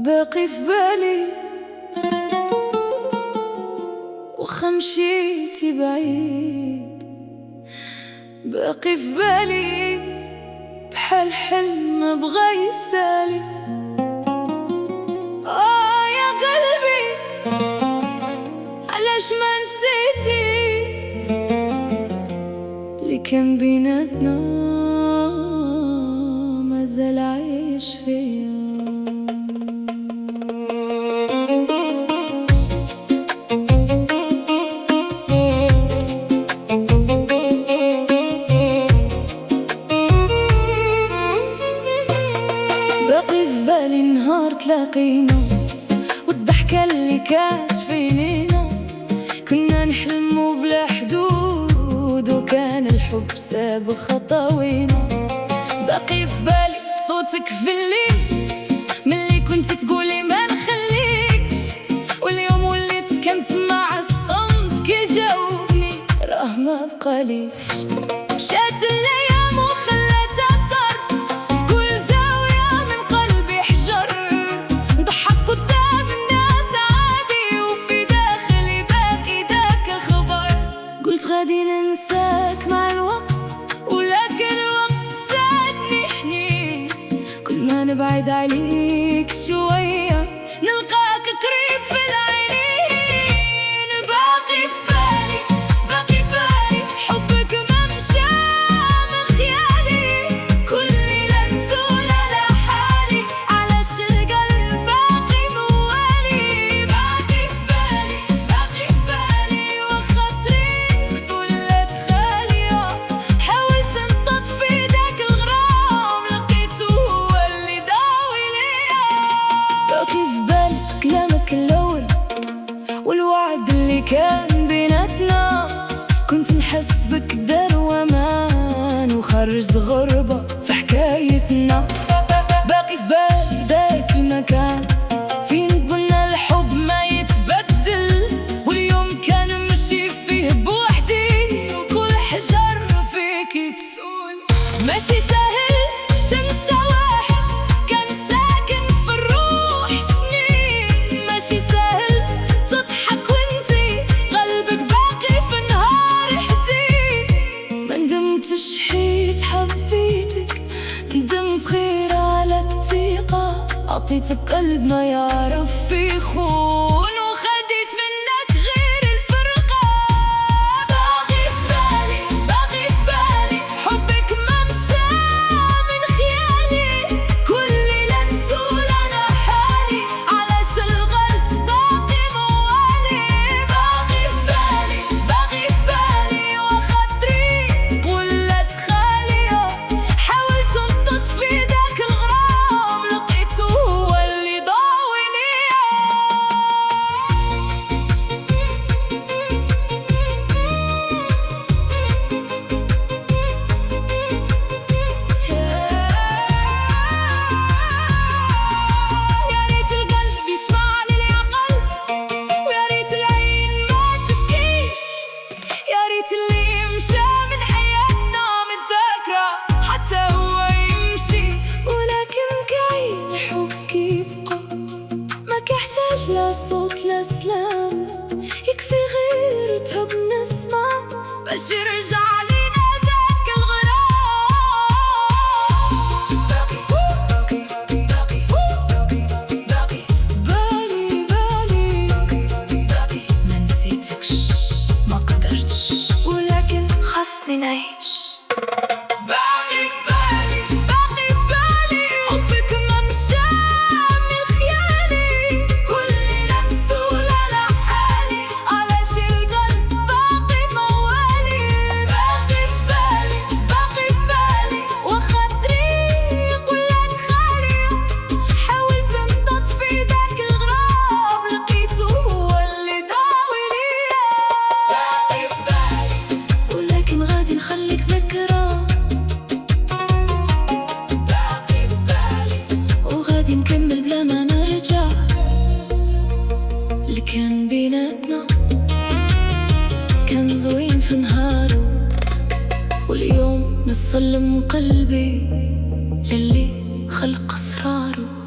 باقي في بالي وخمشيتي بعيد، باقي في بالي بحال حلم بغا يسالي. يا قلبي علاش ما نسيتي اللي كان بيناتنا مازال عايش فيا. باقي في بالي نهار تلاقينا والضحكة اللي كانت فينا، كنا نحلمو بلا حدود وكان الحب سابق خطاوينا. باقي في بالي صوتك في الليل ملي كنتي تقولي ما نخليكش، واليوم وليت كنسمع الصمت كيجاوبني راه ما بقاليش. مشات الايام وخلات اثر في كل زاوية من قلبي حجر، نضحك قدام الناس عادي وفي داخلي باقي داك الخبر. قلت غادي ننساك مع الوقت ولكن الوقت زادني حنين، كل ما نبعد عليك شوية نلقاك قريب في العينين. باقي في بالي باقي في بالي حبك ما مشى من خيالي، كل ليلة نسول على حالي علاش القلب باقي موالي. باقي في بالي باقي في بالي وخاطري ولات خالية، حاولت نطفي داك الغرام لقيتو هو اللي داوي ليا. باقي في بالي كلامك الأول والوعد اللي كان بيناتنا، كنت نحس بك دار وأمان وخرجت غربة في حكايتنا. باقي في بالي داك المكان فين قلنا الحب ما يتبدل، واليوم كان نمشي فيه بوحدي وكل حجر فيك تسول. ماشي سهل تنسى واحد كان ساكن في الروح سنين، ماشي سهل تضحك وانتي قلبك باقي في النهار حزين. ما ندمتش حيت حبيتك، ندمت غير على الثقة، عطيتك قلب ما يعرف في خون وخديت منك غير الفرقة. باقي في بالي باقي في بالي حبك ما مشى من خيالي، كل ليلة نسول على حالي علاش القلب باقي موالي. باقي في بالي باقي في بالي وخاطري ولات خالية، حاولت نطفي داك الغرام لقيتو هو اللي ضاوي ليا. يا ريت القلب يسمع للعقل، ويا ريت العين ما تبكيش، يا ريت اللي يمشى من حياتنا متذاكرة حتى هو يمشي، ولكن كاين الحب يبقى ما كيحتاج لا صوت لا سلام، يكفي غير تهب نسمع باش يرجع لينا داك الغرام. باقي باقي باقي باقي باقي بالي بالي باقي ما نسيتكش ما قدرتش ولكن خاصني نعيش. باقي في بالي باقي في بالي حبك ما مشى من خيالي، كل ليلة نسول على حالي علاش القلب باقي موالي. باقي في بالي باقي في بالي وخاطري ولات خالية، حاولت نطفي داك الغرام لقيتو هو اللي داوي ليا. باقي في بالي ولكن غادي نخليك ذكرى، باقي في بالي وغادي نكمل بلا ما نرجع. اللي كان بيناتنا كان زوين في نهاره، واليوم نسلم قلبي للي خلق أسراره.